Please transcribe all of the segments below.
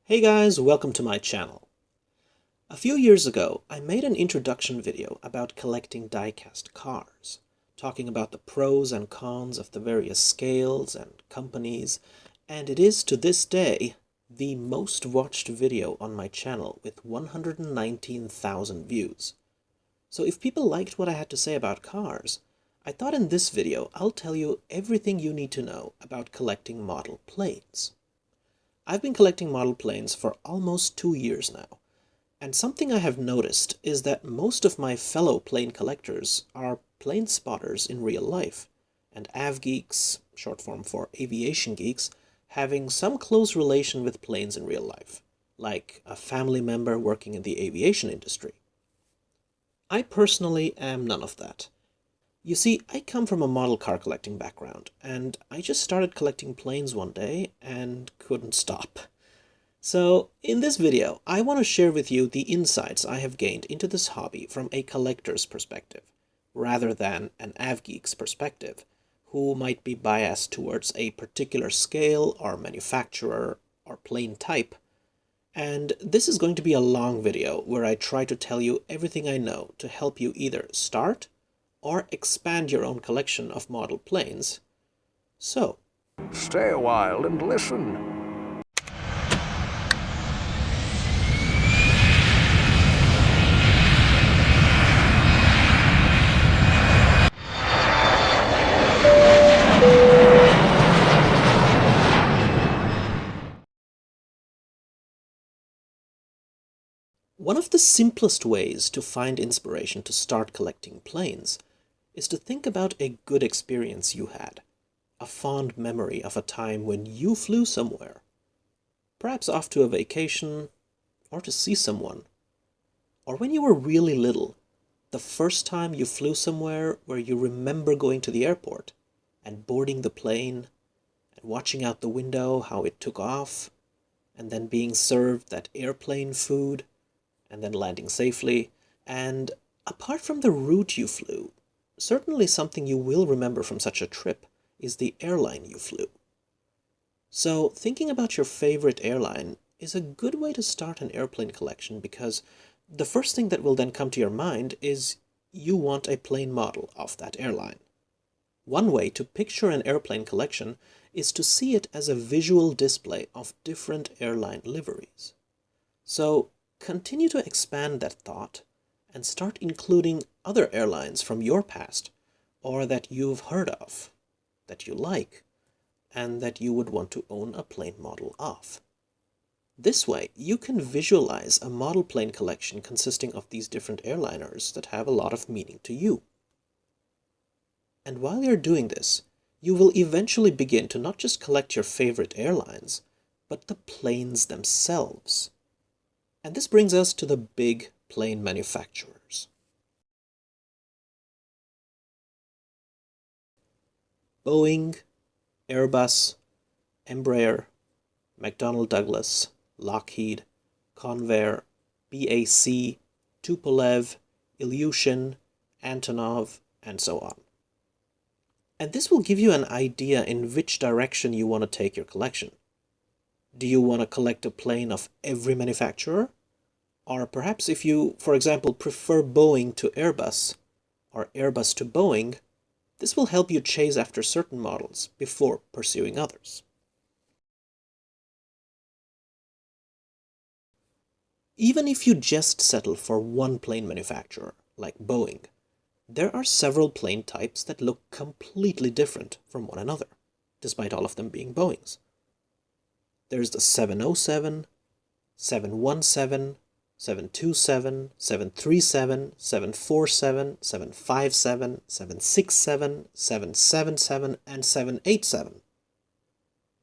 Hey guys, welcome to my channel. A few years ago, I made an introduction video about collecting die-cast cars, talking about the pros and cons of the various scales and companies, and it is to this day the most watched video on my channel with 119,000 views. So if people liked what I had to say about cars, I thought in this video I'll tell you everything you need to know about collecting model planes. I've been collecting model planes for almost 2 years now, and something I have noticed is that most of my fellow plane collectors are plane spotters in real life, and av geeks, short form for aviation geeks, having some close relation with planes in real life, like a family member working in the aviation industry. I personally am none of that. You see, I come from a model car collecting background, and I just started collecting planes one day and couldn't stop. So, in this video, I want to share with you the insights I have gained into this hobby from a collector's perspective, rather than an avgeek's perspective, who might be biased towards a particular scale or manufacturer or plane type. And this is going to be a long video where I try to tell you everything I know to help you either start or expand your own collection of model planes. So, stay a while and listen. one of the simplest ways to find inspiration to start collecting planes is to think about a good experience you had, a fond memory of a time when you flew somewhere, perhaps off to a vacation, or to see someone, or when you were really little, the first time you flew somewhere where you remember going to the airport and boarding the plane and watching out the window how it took off, and then being served that airplane food, and then landing safely. And apart from the route you flew, certainly something you will remember from such a trip is the airline you flew. So thinking about your favorite airline is a good way to start an airplane collection, because the first thing that will then come to your mind is you want a plane model of that airline. One way to picture an airplane collection is to see it as a visual display of different airline liveries. So continue to expand that thought and start including other airlines from your past, or that you've heard of, that you like, and that you would want to own a plane model of. This way, you can visualize a model plane collection consisting of these different airliners that have a lot of meaning to you. And while you're doing this, you will eventually begin to not just collect your favorite airlines, but the planes themselves. And this brings us to the big plane manufacturers. Boeing, Airbus, Embraer, McDonnell Douglas, Lockheed, Convair, BAC, Tupolev, Ilyushin, Antonov, and so on. And this will give you an idea in which direction you want to take your collection. Do you want to collect a plane of every manufacturer? Or perhaps if you, for example, prefer Boeing to Airbus, or Airbus to Boeing, this will help you chase after certain models before pursuing others. Even if you just settle for one plane manufacturer, like Boeing, there are several plane types that look completely different from one another, despite all of them being Boeings. There's the 707, 717, 727, 737, 747, 757, 767, 777, and 787.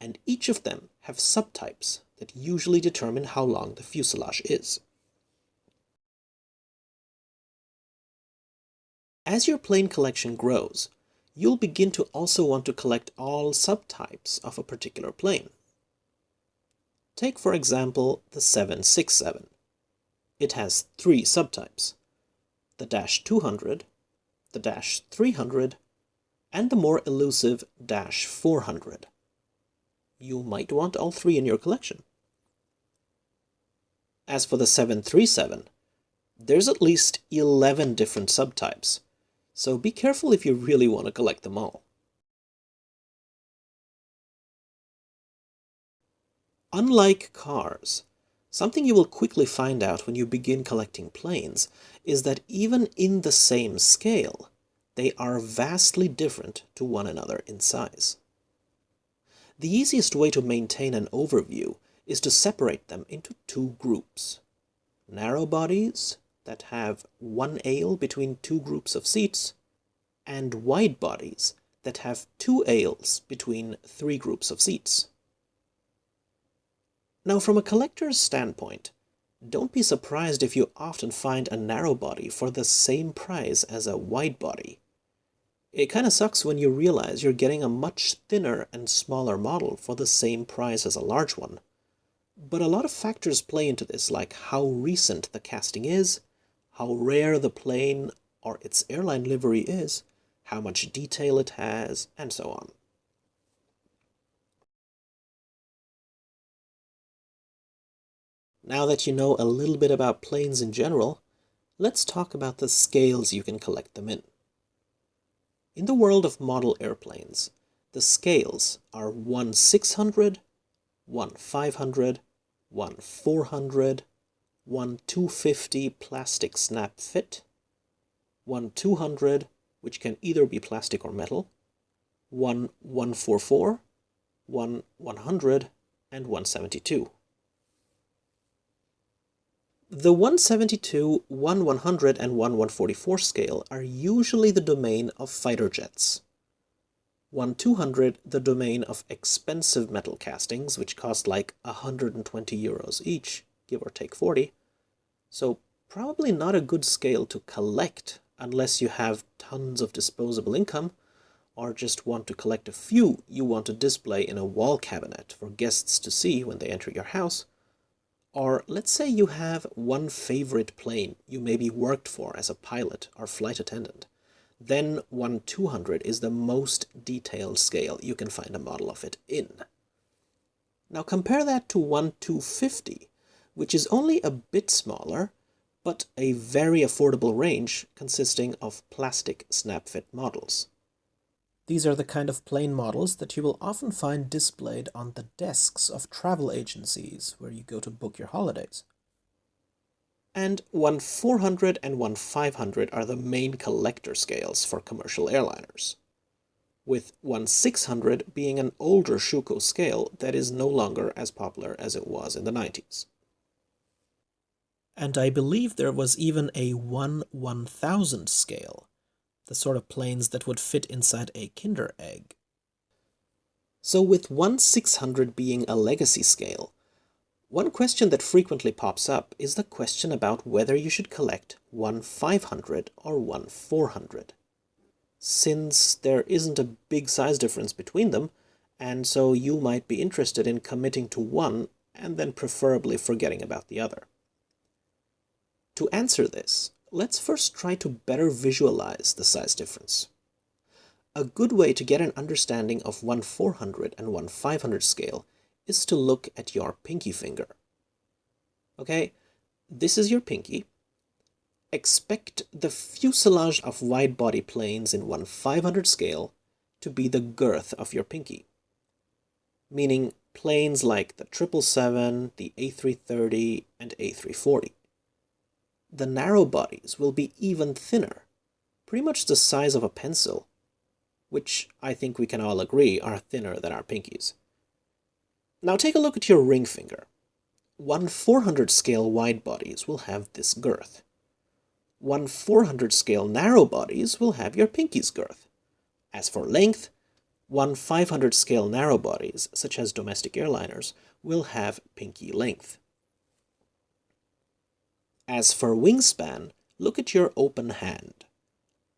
And each of them have subtypes that usually determine how long the fuselage is. As your plane collection grows, you'll begin to also want to collect all subtypes of a particular plane. Take, for example, the 767. It has 3 subtypes: the Dash 200, the Dash 300, and the more elusive Dash 400. You might want all 3 in your collection. As for the 737, there's at least 11 different subtypes, so be careful if you really want to collect them all. Unlike cars, something you will quickly find out when you begin collecting planes is that even in the same scale, they are vastly different to one another in size. The easiest way to maintain an overview is to separate them into two groups. Narrow bodies that have one aisle between two groups of seats, and wide bodies that have two aisles between three groups of seats. Now, from a collector's standpoint, don't be surprised if you often find a narrow body for the same price as a wide body. It kinda sucks when you realize you're getting a much thinner and smaller model for the same price as a large one. But a lot of factors play into this, like how recent the casting is, how rare the plane or its airline livery is, how much detail it has, and so on. Now that you know a little bit about planes in general, let's talk about the scales you can collect them in. In the world of model airplanes, the scales are 1/600, 1/500, 1/400, 1/250 plastic snap fit, 1/200, which can either be plastic or metal, 1/144, 1/100, and 1/72. The 1/72, 1/100, and 1/144 scale are usually the domain of fighter jets. 1/200 the domain of expensive metal castings, which cost like €120 each, give or take 40. So probably not a good scale to collect unless you have tons of disposable income, or just want to collect a few you want to display in a wall cabinet for guests to see when they enter your house. Or let's say you have one favorite plane you maybe worked for as a pilot or flight attendant. Then 1/200 is the most detailed scale you can find a model of it in. Now compare that to 1/250, which is only a bit smaller, but a very affordable range consisting of plastic snap-fit models. These are the kind of plane models that you will often find displayed on the desks of travel agencies where you go to book your holidays. And 1/400 and 1/500 are the main collector scales for commercial airliners, with 1/600 being an older Schuko scale that is no longer as popular as it was in the 90s. And I believe there was even a 1/1000 scale, the sort of planes that would fit inside a Kinder egg. So with 1/600 being a legacy scale, one question that frequently pops up is the question about whether you should collect 1/500 or 1/400. Since there isn't a big size difference between them, and so you might be interested in committing to one and then preferably forgetting about the other. To answer this, let's first try to better visualize the size difference. A good way to get an understanding of 1/400 and 1/500 scale is to look at your pinky finger. Okay, this is your pinky. Expect the fuselage of wide-body planes in 1/500 scale to be the girth of your pinky, meaning planes like the 777, the A330, and A340. The narrow bodies will be even thinner, pretty much the size of a pencil, which I think we can all agree are thinner than our pinkies. Now take a look at your ring finger. 1/400 scale wide bodies will have this girth. 1/400 scale narrow bodies will have your pinky's girth. As for length, 1/500 scale narrow bodies, such as domestic airliners, will have pinky length. As for wingspan, look at your open hand.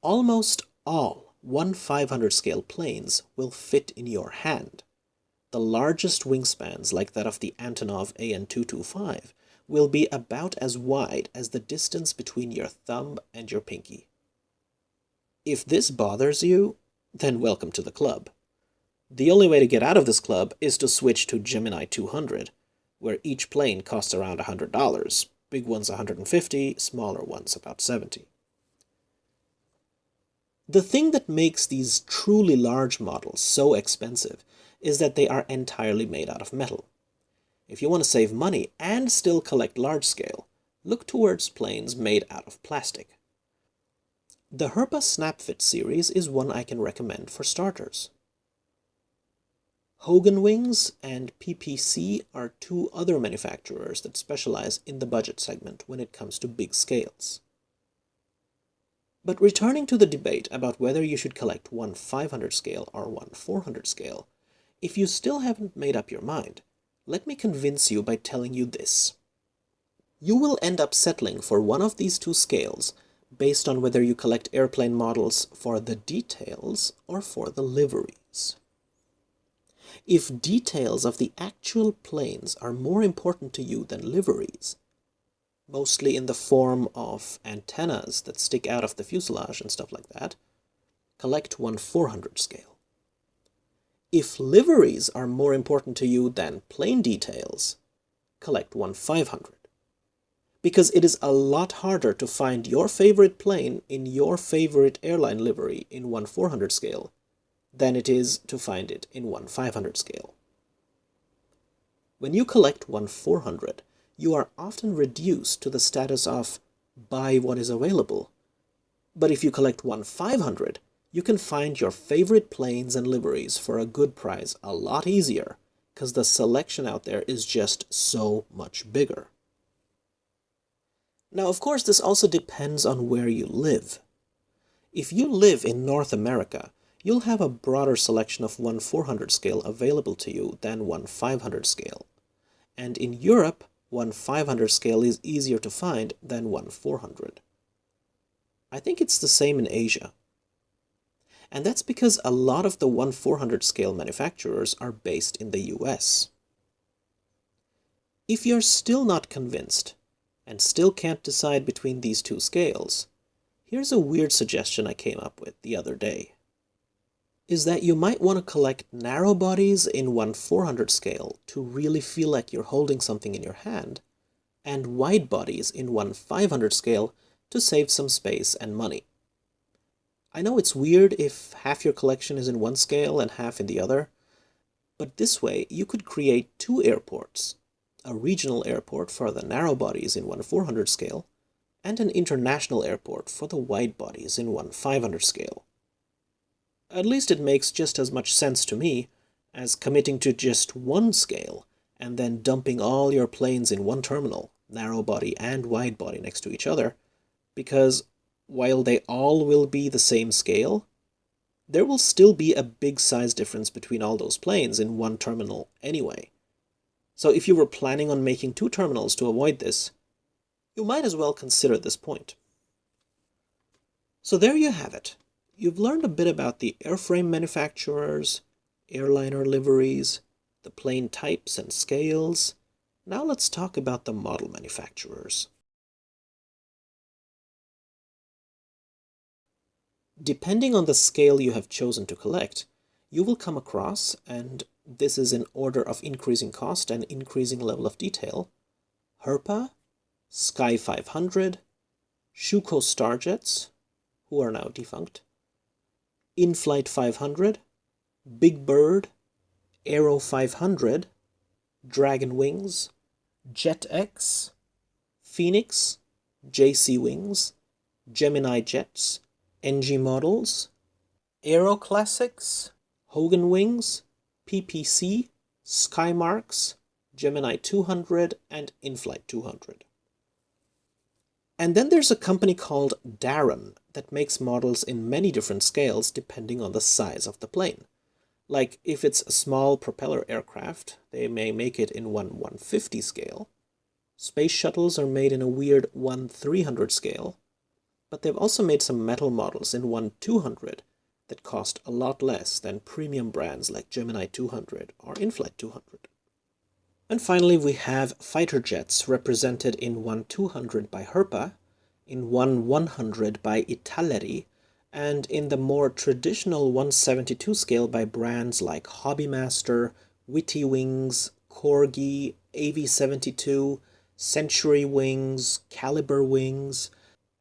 Almost all 1/500 scale planes will fit in your hand. The largest wingspans, like that of the Antonov AN-225, will be about as wide as the distance between your thumb and your pinky. If this bothers you, then welcome to the club. The only way to get out of this club is to switch to Gemini 200, where each plane costs around $100. Big ones $150, smaller ones about $70. The thing that makes these truly large models so expensive is that they are entirely made out of metal. If you want to save money and still collect large scale, look towards planes made out of plastic. The Herpa Snapfit series is one I can recommend for starters. Hogan Wings and PPC are two other manufacturers that specialize in the budget segment when it comes to big scales. But returning to the debate about whether you should collect one 500 scale or one 400 scale, if you still haven't made up your mind, let me convince you by telling you this. You will end up settling for one of these two scales based on whether you collect airplane models for the details or for the liveries. If details of the actual planes are more important to you than liveries, mostly in the form of antennas that stick out of the fuselage and stuff like that, collect one 400 scale. If liveries are more important to you than plane details, collect one 500. Because it is a lot harder to find your favorite plane in your favorite airline livery in one 400 scale than it is to find it in one 500 scale. When you collect one 400, you are often reduced to the status of buy what is available. But if you collect one 500, you can find your favorite planes and liveries for a good price a lot easier, because the selection out there is just so much bigger. Now, of course, this also depends on where you live. If you live in North America, you'll have a broader selection of one 400 scale available to you than one 500 scale. And in Europe, one 500 scale is easier to find than one 400. I think it's the same in Asia. And that's because a lot of the one 400 scale manufacturers are based in the US. If you're still not convinced, and still can't decide between these two scales, here's a weird suggestion I came up with the other day. Is that you might want to collect narrow bodies in one 400 scale to really feel like you're holding something in your hand, and wide bodies in one 500 scale to save some space and money. I know it's weird if half your collection is in one scale and half in the other, but this way you could create two airports, a regional airport for the narrow bodies in one 400 scale, and an international airport for the wide bodies in one 500 scale. At least it makes just as much sense to me as committing to just one scale and then dumping all your planes in one terminal, narrow body and wide body next to each other, because while they all will be the same scale, there will still be a big size difference between all those planes in one terminal anyway. So if you were planning on making two terminals to avoid this, you might as well consider this point. So there you have it. You've learned a bit about the airframe manufacturers, airliner liveries, the plane types and scales. Now let's talk about the model manufacturers. Depending on the scale you have chosen to collect, you will come across, and this is in order of increasing cost and increasing level of detail, Herpa, Sky 500, Schuko Starjets, who are now defunct, In-Flight 500, Big Bird, Aero 500, Dragon Wings, JetX, Phoenix, JC Wings, Gemini Jets, NG Models, Aero Classics, Hogan Wings, PPC, Skymarks, Gemini 200, and In-Flight 200. And then there's a company called Darren that makes models in many different scales depending on the size of the plane. Like if it's a small propeller aircraft, they may make it in one 150 scale. Space shuttles are made in a weird 1/300 scale. But they've also made some metal models in 1/200 that cost a lot less than premium brands like Gemini 200 or In-Flight 200. And finally, we have fighter jets represented in 1/200 by Herpa, in 1/100 by Italeri, and in the more traditional 1/72 scale by brands like Hobbymaster, Witty Wings, Corgi, AV-72, Century wings, Caliber wings,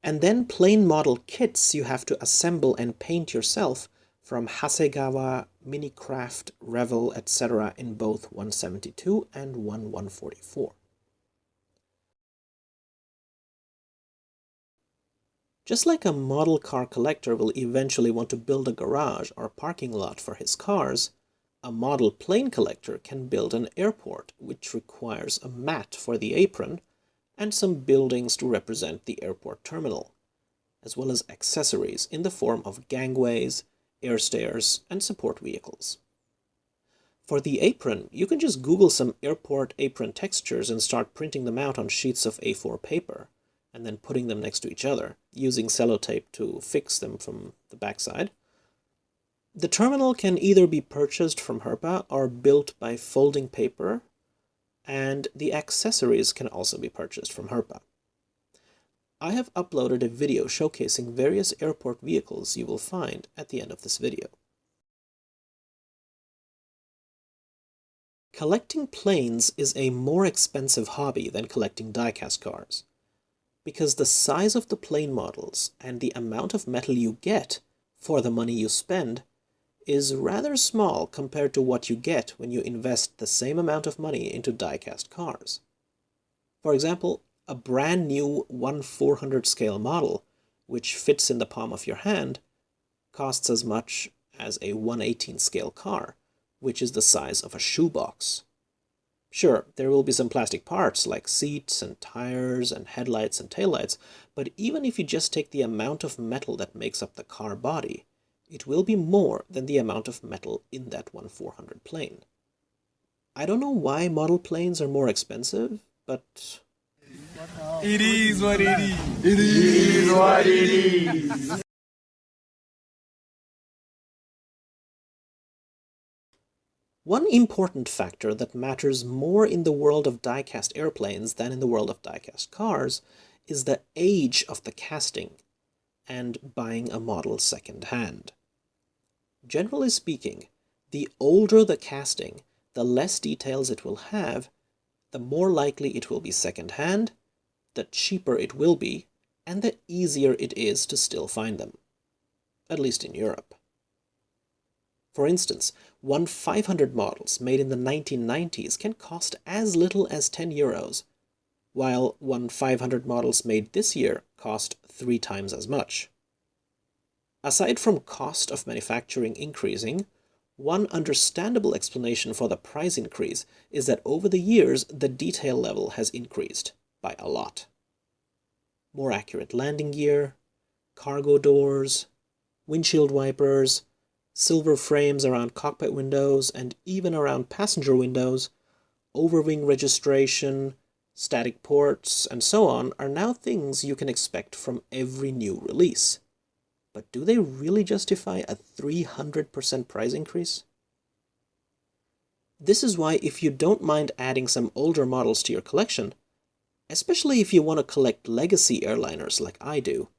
and then plane model kits you have to assemble and paint yourself from Hasegawa, Minicraft, Revell, etc. in both 172 and 144. Just like a model car collector will eventually want to build a garage or parking lot for his cars, a model plane collector can build an airport, which requires a mat for the apron and some buildings to represent the airport terminal, as well as accessories in the form of gangways, air stairs, and support vehicles. For the apron, you can just Google some airport apron textures and start printing them out on sheets of A4 paper, and then putting them next to each other, using sellotape to fix them from the backside. The terminal can either be purchased from Herpa or built by folding paper, and the accessories can also be purchased from Herpa. I have uploaded a video showcasing various airport vehicles you will find at the end of this video. Collecting planes is a more expensive hobby than collecting die-cast cars, because the size of the plane models and the amount of metal you get for the money you spend is rather small compared to what you get when you invest the same amount of money into die-cast cars. For example, a brand new 1/400 scale model, which fits in the palm of your hand, costs as much as a 1/18 scale car, which is the size of a shoebox. Sure, there will be some plastic parts like seats and tires and headlights and taillights, but even if you just take the amount of metal that makes up the car body, it will be more than the amount of metal in that 1/400 plane. I don't know why model planes are more expensive, but it is what it is. It is what it is. one important factor that matters more in the world of die-cast airplanes than in the world of die-cast cars is the age of the casting and buying a model second-hand. Generally speaking, the older the casting, the less details it will have, the more likely it will be second-hand, the cheaper it will be, and the easier it is to still find them, at least in Europe. For instance, 1/500 models made in the 1990s can cost as little as €10, while 1/500 models made this year cost 3 times as much. Aside from cost of manufacturing increasing, one understandable explanation for the price increase is that over the years the detail level has increased by a lot. More accurate landing gear, cargo doors, windshield wipers, silver frames around cockpit windows and even around passenger windows, overwing registration, static ports, and so on are now things you can expect from every new release. But do they really justify a 300% price increase? This is why if you don't mind adding some older models to your collection, especially if you want to collect legacy airliners like I do,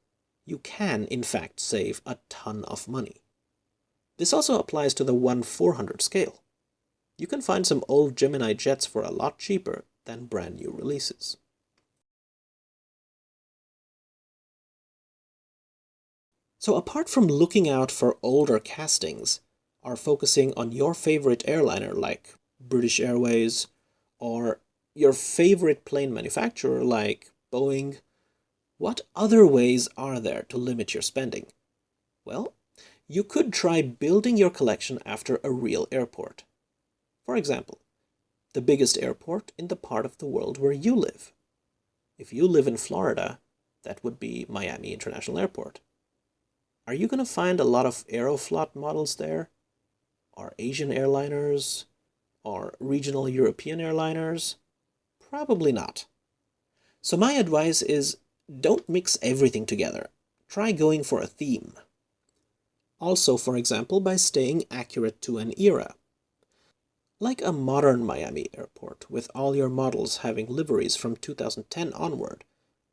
you can in fact save a ton of money. This also applies to the 1/400 scale. You can find some old Gemini jets for a lot cheaper than brand new releases. So apart from looking out for older castings, or focusing on your favorite airliner like British Airways, or your favorite plane manufacturer like Boeing, what other ways are there to limit your spending? Well, you could try building your collection after a real airport. For example, the biggest airport in the part of the world where you live. If you live in Florida, that would be Miami International Airport. Are you going to find a lot of Aeroflot models there? Or Asian airliners? Or regional European airliners? Probably not. So my advice is, don't mix everything together. Try going for a theme. Also, for example, by staying accurate to an era. Like a modern Miami airport, with all your models having liveries from 2010 onward,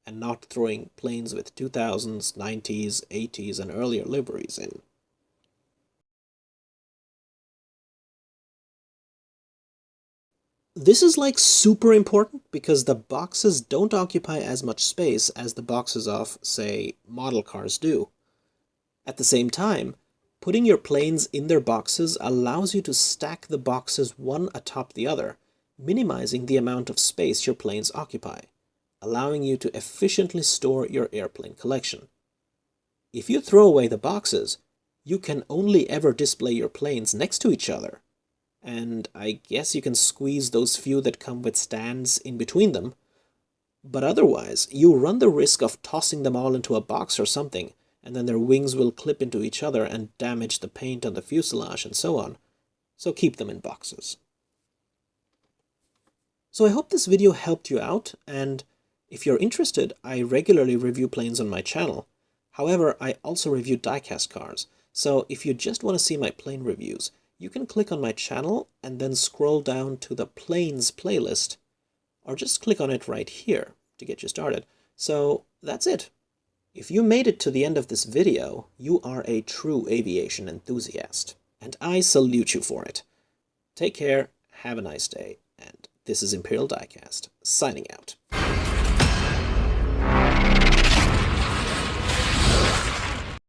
and not throwing planes with 2000s, 90s, 80s, and earlier liveries in. This is like super important because the boxes don't occupy as much space as the boxes of, say, model cars do. At the same time, putting your planes in their boxes allows you to stack the boxes one atop the other, minimizing the amount of space your planes occupy, allowing you to efficiently store your airplane collection. If you throw away the boxes, you can only ever display your planes next to each other. And I guess you can squeeze those few that come with stands in between them. But otherwise, you run the risk of tossing them all into a box or something, and then their wings will clip into each other and damage the paint on the fuselage and so on. So keep them in boxes. So I hope this video helped you out, and if you're interested, I regularly review planes on my channel. However, I also review diecast cars, so if you just want to see my plane reviews, you can click on my channel and then scroll down to the planes playlist, or just click on it right here to get you started. So that's it. If you made it to the end of this video, you are a true aviation enthusiast, and I salute you for it. Take care, have a nice day, and this is Imperial Diecast, signing out.